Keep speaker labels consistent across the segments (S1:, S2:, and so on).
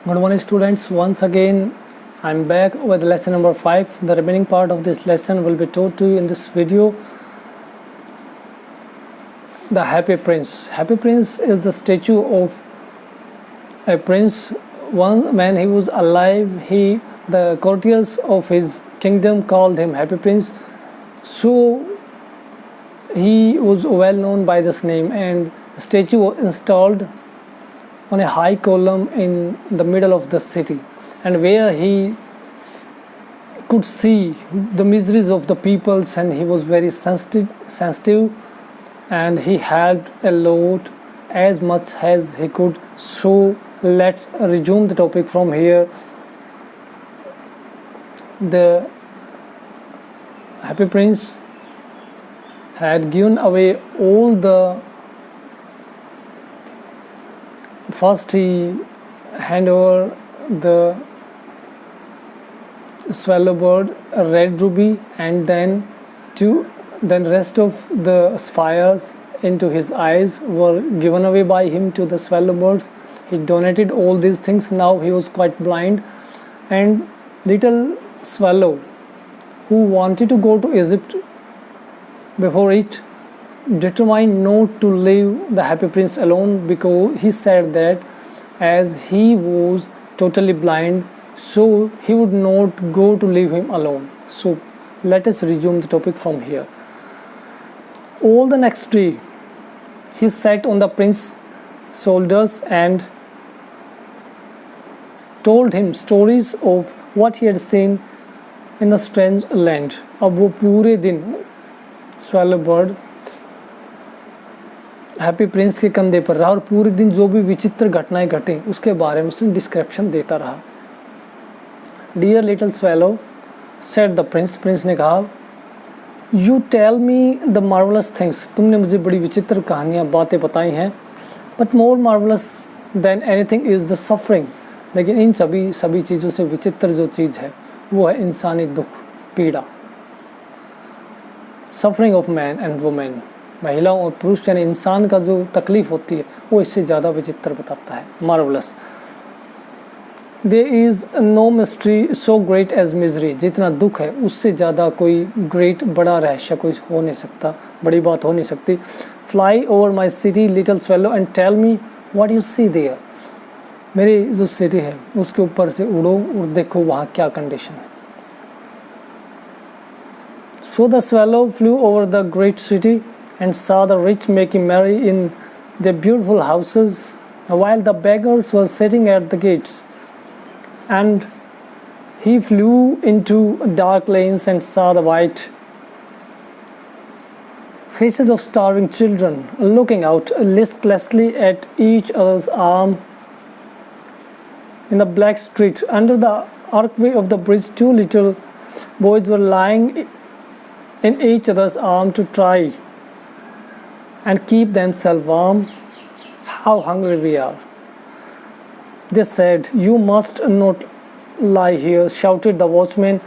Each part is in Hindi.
S1: Good morning students, once again I'm back with lesson number 5. The remaining part of this lesson will be taught to you in this video. The Happy Prince. Happy Prince is the statue of a prince. One man, he was alive, the courtiers of his kingdom called him Happy Prince, so he was well known by this name, and the statue was installed on a high column in the middle of the city, and where he could see the miseries of the peoples, and he was very sensitive, and he helped a lot as much as he could. So let's resume the topic from here. The Happy Prince had given away all the first he hand over the swallow bird, a red ruby, and then rest of the sapphires into his eyes were given away by him to the swallow birds. He donated all these things. Now he was quite blind, and little swallow who wanted to go to Egypt before it determined not to leave the Happy Prince alone, because he said that as he was totally blind, so he would not go to leave him alone. So let us resume the topic from here. All the next day he sat on the prince's shoulders and told him stories of what he had seen in the strange land. अब वो पूरे दिन swallow bird हैप्पी प्रिंस के कंधे पर रहा और पूरे दिन जो भी विचित्र घटनाएं घटी उसके बारे में उसने डिस्क्रिप्शन देता रहा. Dear little swallow said the prince ने कहा, you tell me the marvellous things, तुमने मुझे बड़ी विचित्र कहानियाँ बातें बताई हैं, but more marvellous than anything is the suffering, लेकिन इन सभी चीज़ों से विचित्र जो चीज़ है वो है इंसानी दुख, पीड़ा. Suffering of man and women, महिलाओं और पुरुष यानी इंसान का जो तकलीफ होती है वो इससे ज़्यादा विचित्र बताता है. Marvellous. There is no mystery so great as misery, जितना दुख है उससे ज़्यादा कोई ग्रेट बड़ा रहस्य कोई हो नहीं सकता, बड़ी बात हो नहीं सकती. Fly over my city little swallow and tell me what you see there, मेरी जो सिटी है उसके ऊपर से उड़ो और देखो वहाँ क्या कंडीशन है. So the swallow flu over the great city and saw the rich making merry in their beautiful houses, while the beggars were sitting at the gates. And he flew into dark lanes and saw the white faces of starving children looking out listlessly at each other's arm. In the black street, under the archway of the bridge, two little boys were lying in each other's arm to try and keep themselves warm. How hungry we are, they said. You must not lie here, shouted the watchman.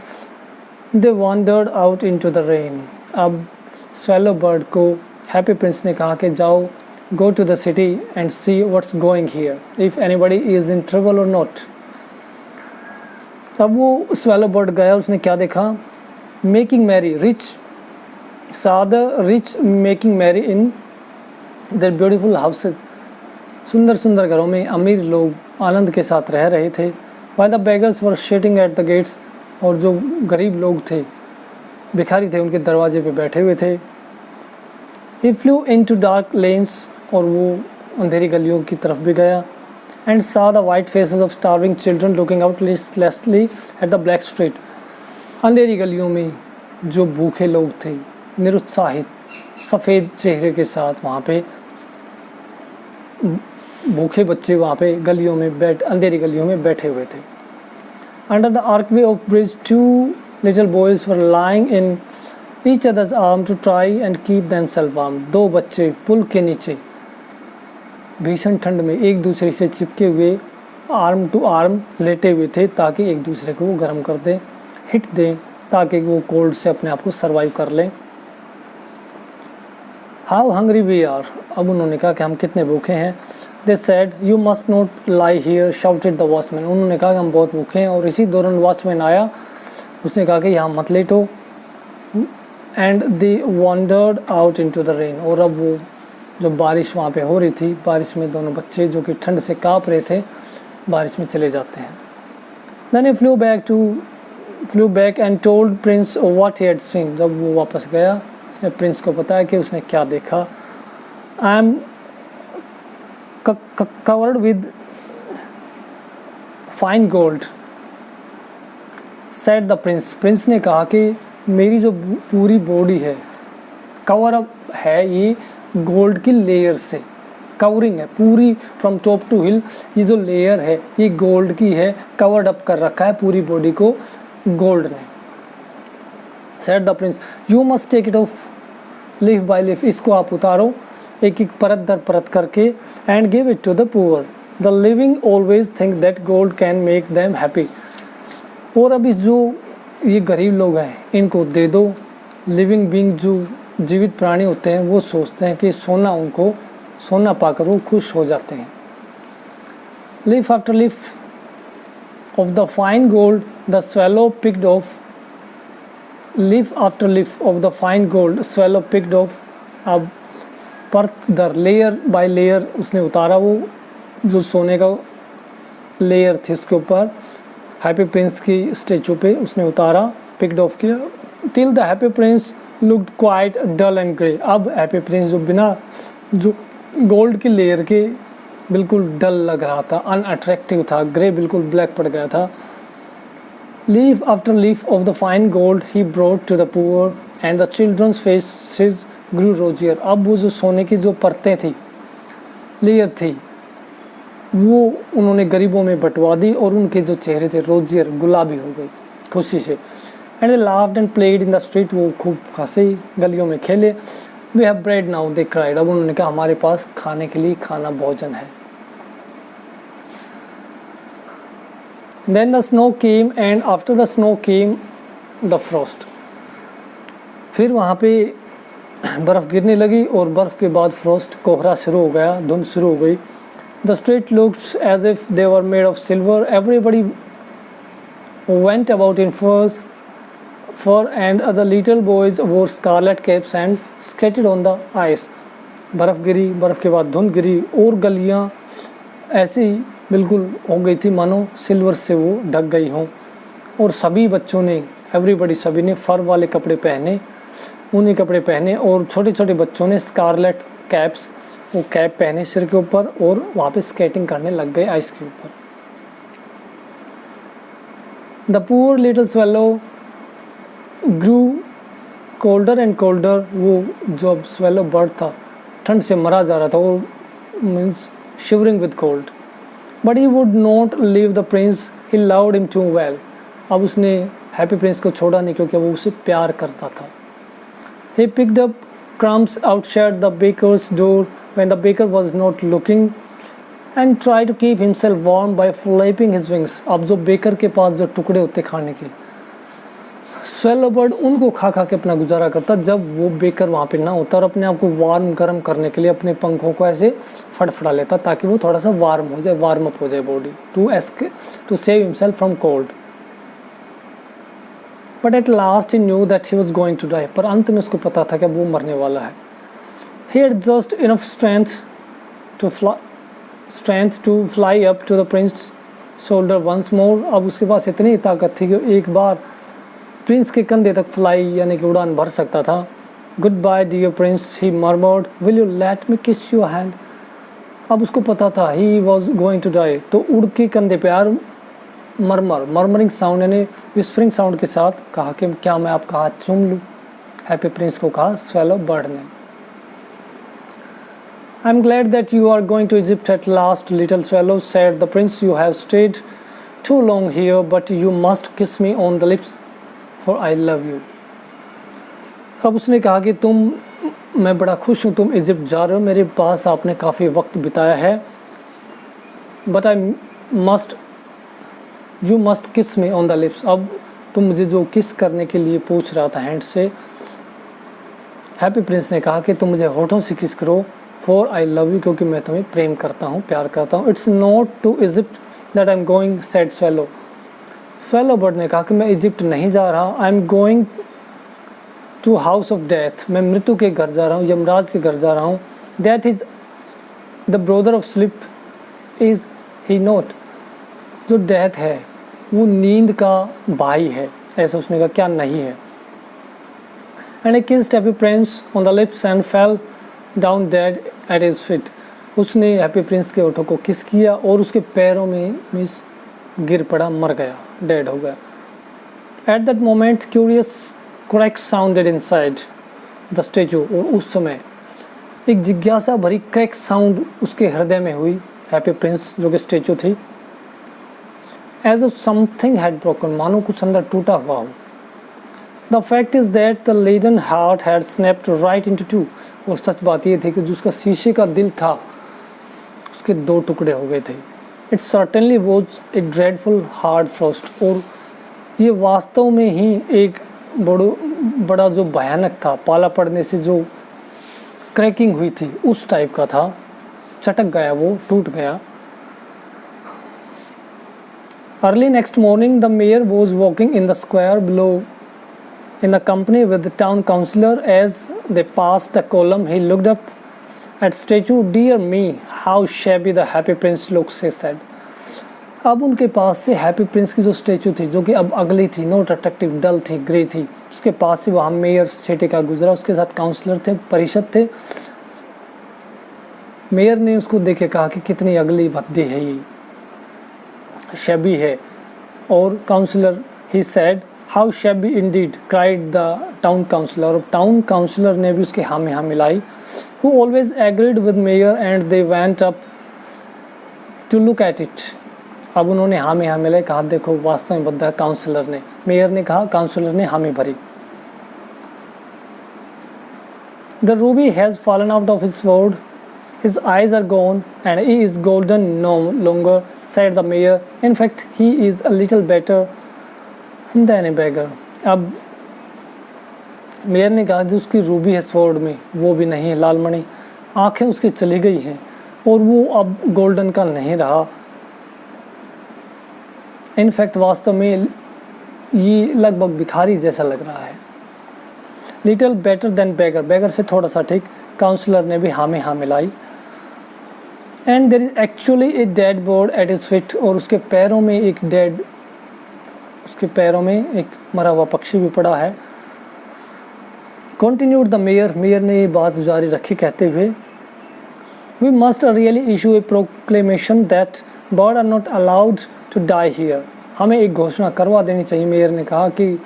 S1: They wandered out into the rain. अब swallow bird को हैप्पी प्रिंस ने कहा कि जाओ, go to the city and see what's going here, if anybody is in trouble or not. अब वो swallow bird गया, उसने क्या देखा? Making merry, rich saw the rich making merry in their beautiful houses. सुंदर सुंदर घरों में अमीर लोग आनंद के साथ रह रहे थे. while the beggars were sitting at the gates, और जो गरीब लोग थे, भिखारी थे, उनके दरवाजे पे बैठे हुए थे. he flew into dark lanes, और वो अंधेरी गलियों की तरफ भी गया. and saw the white faces of starving children looking out listlessly at the black street. अंधेरी गलियों में जो भूखे लोग थे, निरुत्साहित सफ़ेद चेहरे के साथ वहाँ पे भूखे बच्चे वहाँ पे गलियों में अंधेरी गलियों में बैठे हुए थे. Under the archway of bridge, two little boys were lying in each other's arm to try and keep themselves warm. दो बच्चे पुल के नीचे भीषण ठंड में एक दूसरे से चिपके हुए आर्म टू आर्म लेटे हुए थे, ताकि एक दूसरे को वो गर्म कर दें, हिट दें, ताकि वो कोल्ड से अपने आप को सर्वाइव कर लें. हाउ हंग्री वी आर, अब उन्होंने कहा कि हम कितने भूखे हैं। They said you must not lie here shouted the watchman, उन्होंने कहा कि हम बहुत भूखे हैं, और इसी दौरान वॉचमैन आया, उसने कहा कि यहाँ मत लेटो। And they wandered out into the rain, और अब वो जो बारिश वहाँ पे हो रही थी, बारिश में दोनों बच्चे जो कि ठंड से काँप रहे थे बारिश में चले जाते हैं। Then he flew back and told prince what he had seen, जब वो वापस गया उसने प्रिंस को बताया कि उसने क्या देखा। I am covered with fine gold said the Prince, Prince ने कहा कि मेरी जो पूरी बॉडी है कवर अप है ये गोल्ड की लेयर से, कवरिंग है पूरी फ्रॉम टॉप टू हिल, ये जो लेयर है ये गोल्ड की है, कवर्ड अप कर रखा है पूरी बॉडी को गोल्ड ने। Said the prince you must take it off leaf by leaf, इसको आप उतारो एक एक परत दर परत करके, and give it to the poor, the living always think that gold can make them happy, और अब इस जो ये गरीब लोग हैं इनको दे दो। लिविंग बीइंग जो जीवित प्राणी होते हैं वो सोचते हैं कि सोना पाकर वो खुश हो जाते हैं। Leaf after leaf of the fine gold the swallow picked of, leaf after leaf of the fine gold swallow picked of, अब परत दर लेयर बाय लेयर उसने उतारा, वो जो सोने का लेयर थी उसके ऊपर हैप्पी प्रिंस की स्टेचू पे उसने उतारा, पिक्ड ऑफ किया। Till the happy prince looked quite dull and grey, अब हैप्पी प्रिंस जो बिना जो गोल्ड की लेयर के बिल्कुल डल लग रहा था, अनअट्रैक्टिव था, ग्रे बिल्कुल ब्लैक पड़ गया था। Leaf after leaf of the fine gold he brought to the poor and the children's faces grew rosier, अब वो जो सोने की जो परतें थी, लेयर थी, वो उन्होंने गरीबों में बंटवा दी और उनके जो चेहरे थे रोजियर गुलाबी हो गई खुशी से। And they laughed and played in the street, वो खूब हंसे गलियों में खेले। We have bread now they cried, अब उन्होंने कहा हमारे पास खाने के लिए खाना भोजन है। Then the snow came and after the snow came the frost, फिर वहाँ पे बर्फ़ गिरने लगी और बर्फ़ के बाद फ्रॉस्ट, कोहरा शुरू हो गया, धुंध शुरू हो गई। The street looked as if they were made of silver. Everybody went about in fur and the little boys wore scarlet caps and skated on the ice. बर्फ़ गिरी, बर्फ़ के बाद धुंध गिरी और गलियाँ ऐसी बिल्कुल हो गई थी मानो सिल्वर से वो ढक गई हों, और सभी बच्चों ने, एवरीबडी, सभी ने फर वाले कपड़े पहने, ऊनी कपड़े पहने, और छोटे छोटे बच्चों ने स्कारलेट कैप्स, वो कैप पहने सिर के ऊपर और वहाँ पे स्केटिंग करने लग गए आइस के ऊपर। The poor little swallow grew colder and colder, वो जो स्वेलो बर्ड था ठंड से मरा जा रहा था, वो means shivering with cold. But he would not leave the prince, he loved him too well, अब उसने हैप्पी प्रिंस को छोड़ा नहीं क्योंकि वो उसे प्यार करता था। He picked up crumbs outside the baker's door when the baker was not looking and tried to keep himself warm by flapping his wings, अब जो बेकर के पास जो टुकड़े होते खाने के, स्वेलो बर्ड उनको खा खा के अपना गुजारा करता जब वो बेकर वहाँ पे ना होता, और अपने आप को वार्म गर्म करने के लिए अपने पंखों को ऐसे फड़फड़ा लेता ताकि वो थोड़ा सा वार्म हो जाए, वार्म अप हो जाए body, to save himself from cold. But at last he knew that he was going to die, पर अंत में उसको पता था कि वो मरने वाला है। He had just enough strength to fly up to the prince shoulder once more, अब उसके पास इतनी ताकत थी कि एक बार प्रिंस के कंधे तक फ्लाई यानी कि उड़ान भर सकता था। Goodbye dear prince, he murmured, will you let me kiss your hand, अब उसको पता था he was going to die, तो उड़ के कंधे पे यार मर्मरिंग साउंड यानी विस्परिंग साउंड के साथ कहा कि क्या मैं आपका हाथ चूम लूँ, हैप्पी प्रिंस को कहा स्वेलो बर्ड ने। I am glad that you are going to Egypt at last little swallow, said the prince, you have stayed too long here but you must kiss me on the lips for I love you, अब उसने कहा कि मैं बड़ा खुश हूँ तुम इजिप्ट जा रहे हो, मेरे पास आपने काफ़ी वक्त बिताया है, but you must kiss me on the lips, अब तुम मुझे जो किस करने के लिए पूछ रहा था हैंड से, हैप्पी प्रिंस ने कहा कि तुम मुझे होठों से किस करो, फॉर आई लव यू, क्योंकि मैं तुम्हें प्रेम करता हूँ, प्यार करता हूँ। It's not to Egypt that I am going, said swallow. Swallow bird ने कहा कि मैं इजिप्ट नहीं जा रहा, I am going to house of death, मैं मृत्यु के घर जा रहा हूँ, यमराज के घर जा रहा हूँ। Death is the brother of slip, is he not, जो डेथ है वो नींद का भाई है, ऐसा उसने कहा, क्या नहीं है। And I kissed happy Prince on the lips and fell down dead eight his feet, उसने हैप्पी प्रिंस के होठों को किस किया और उसके पैरों में मीन्स गिर पड़ा, मर गया, डेड हो गया। At that moment curious crack sounded inside the statue, और उस समय एक जिज्ञासा भरी क्रैक साउंड उसके हृदय में हुई, हैप्पी प्रिंस जो कि स्टैचू थी। As if something had broken, मानो कुछ अंदर टूटा हुआ हो। The fact is that the leaden heart had snapped right into two, और सच बात ये थी कि जो उसका शीशे का दिल था उसके दो टुकड़े हो गए थे। It certainly was a dreadful hard Frost, और ये वास्तव में ही एक बड़ा जो भयानक था, पाला पड़ने से जो क्रैकिंग हुई थी उस टाइप का था, चटक गया, वो टूट गया। Early next morning the mayor was walking in the square below in the company with the town councillor. As they passed the column, he looked up at statue. Dear me, how shabby the happy prince looks, he said. अब उनके पास से हैप्पी प्रिंस की जो स्टैचू थी, जो कि अब अगली थी, नॉट अट्रैक्टिव, डल थी, ग्रे थी, उसके पास से वहाँ मेयर सिटी का गुजरा, उसके साथ काउंसलर थे, परिषद थे। मेयर ने उसको देखे कहा कि कितनी अगली भद्दी है ये, शैबी है। और councillor he said how shabby indeed, cried the town councillor, और टाउन काउंसलर ने भी उसके हाँ में हाँ मिलाई। Who always agreed with mayor and they went up to look at it. अब उन्होंने हाँ में हाँ मिलाई, कहा देखो वास्तव में बद्दा है। काउंसलर ने, मेयर ने कहा, काउंसलर ने हामी भरी। The Ruby has fallen out of his sword, his eyes are gone and he is golden no longer, said the mayor. In fact he is a little better than a beggar. अब मेयर ने कहा जो उसकी रूबी है स्वॉर्ड में, वो भी नहीं है, लाल मणि, आंखें उसकी चली गई हैं और वो अब गोल्डन का नहीं रहा। इनफैक्ट वास्तव में ये लगभग भिखारी जैसा लग रहा है। लिटिल बेटर देन बेगर, बेगर से थोड़ा सा ठीक। काउंसलर ने भी हाँ में हाँ मिलाई। And there is actually a dead bird at his feet, और उसके पैरों में एक मरा हुआ पक्षी भी पड़ा है। कंटिन्यूड द मेयर, मेयर ने ये बात जारी रखी कहते हुए, we must really issue a proclamation that bird are not allowed to die here. हमें एक घोषणा करवा देनी चाहिए, मेयर ने कहा, कि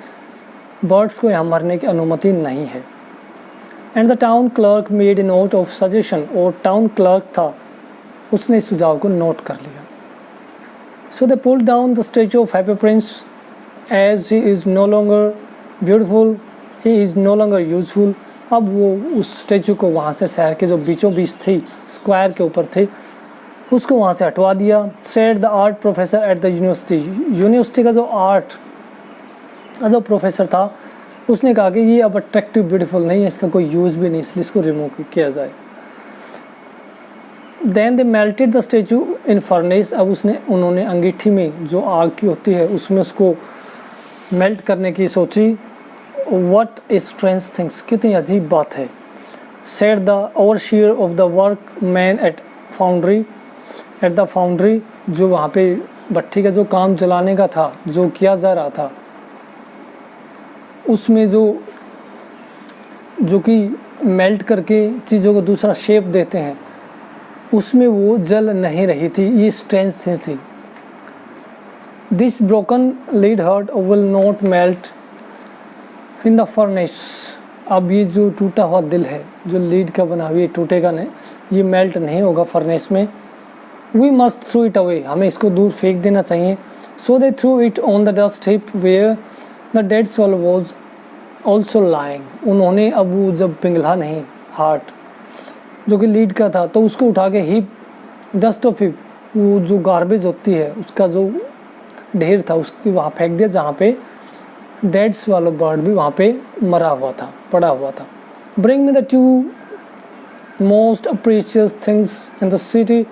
S1: बर्ड्स को यहाँ मरने की अनुमति नहीं है। And the town clerk made a note of suggestion, और टाउन क्लर्क था, उसने इस सुझाव को नोट कर लिया। So they pulled down the statue of happy prince as he is no longer beautiful, he is no longer useful. अब वो उस स्टैचू को वहाँ से शहर के जो बीचों बीच थी, स्क्वायर के ऊपर थे, उसको वहाँ से हटवा दिया। Said the art professor at the university, university का जो आर्ट का जो प्रोफेसर था उसने कहा कि ये अब अट्रैक्टिव ब्यूटीफुल नहीं है, इसका कोई यूज़ भी नहीं, इसलिए इसको रिमूव किया जाए। Then they melted the statue in furnace, अब उन्होंने अंगीठी में जो आग की होती है उसमें उसको मेल्ट करने की सोची। व्हाट ए स्ट्रेंज थिंग्स, कितनी अजीब बात है। Said the overseer of the workman at the foundry, जो वहाँ पे भट्टी का जो काम जलाने का था, जो किया जा रहा था, उसमें जो कि मेल्ट करके चीज़ों को दूसरा शेप देते हैं, उसमें वो जल नहीं रही थी। ये स्ट्रेंज थिंग थी। This broken lead heart will not melt in the furnace, अब ये जो टूटा हुआ दिल है, जो लीड का बना हुआ, ये टूटेगा नहीं, ये मेल्ट नहीं होगा फर्नेस में। We must throw it away, हमें इसको दूर फेंक देना चाहिए। So they threw it on the dust heap where the dead swallow was also lying, उन्होंने अब वो जब पिघला नहीं हार्ट जो कि लीड का था, तो उसको उठा के हिप, डस्ट ऑफ हिप, वो जो गार्बेज होती है उसका जो ढेर था उसकी वहाँ फेंक दिया, जहाँ पे डेड्स वाला बर्ड भी वहाँ पे मरा हुआ था, पड़ा हुआ था। bring me the two most precious things in the city,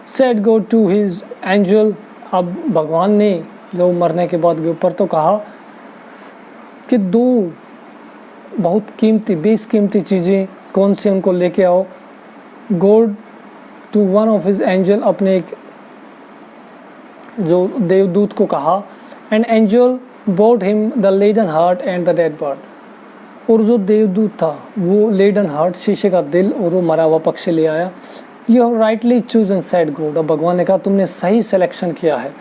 S1: said God to his angel. अब भगवान ने जो मरने के बाद के ऊपर तो कहा कि दो बहुत कीमती बेशकीमती चीज़ें कौन सी उनको लेके आओ. God to one of his angel, अपने एक जो देवदूत को कहा. And angel brought him the laden heart and the dead bird. और जो देवदूत था वो लेडन हार्ट, शीशे का दिल और वो मरा हुआ पक्षी ले आया. You have rightly chosen said God. अब भगवान ने कहा तुमने सही सिलेक्शन किया है.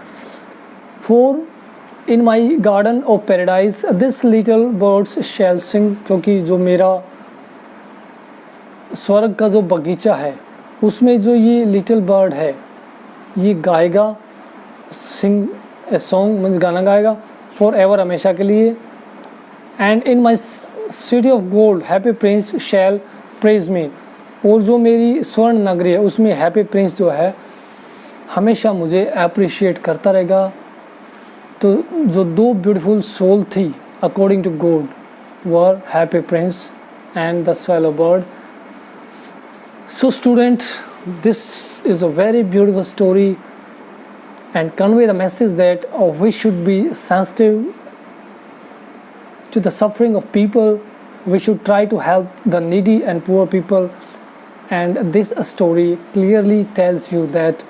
S1: For in my garden of paradise this little birds shall sing, क्योंकि जो मेरा स्वर्ग का जो बगीचा है उसमें जो ये लिटिल बर्ड है ये गाएगा, सिंग ए सॉन्ग मीन्स गाना गाएगा, फॉर एवर हमेशा के लिए. And in my city of gold happy prince shall praise me. और जो मेरी स्वर्ण नगरी है उसमें हैप्पी प्रिंस जो है हमेशा मुझे अप्रिशिएट करता रहेगा. तो जो दो ब्यूटीफुल सोल थी according to God were happy prince and the swallow bird. So student, this is a very beautiful story and convey the message that we should be sensitive to the suffering of people. We should try to help the needy and poor people, and this story clearly tells you that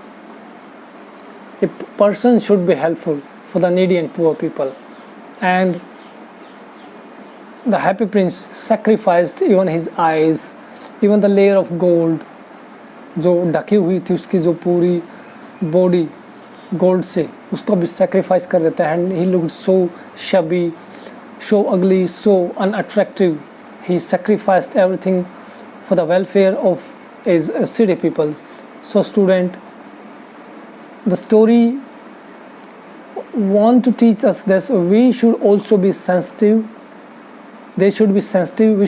S1: a person should be helpful for the needy and poor people. And the happy prince sacrificed even his eyes, even the layer of gold जो ढकी हुई थी उसकी जो पूरी बॉडी गोल्ड से, उसको भी सेक्रीफाइस कर देता है. And he looked so shabby, so ugly, so unattractive. He sacrificed everything for the welfare of his city people. So student, the story want to teach us this. We should also be sensitive. They should be sensitive.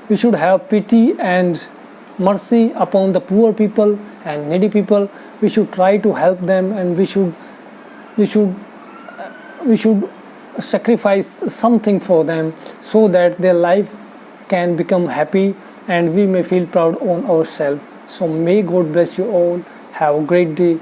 S1: We should have pity and mercy upon the poor people and needy people. We should try to help them, and we should sacrifice something for them so that their life can become happy and we may feel proud on ourselves. So may God bless you all. Have a great day.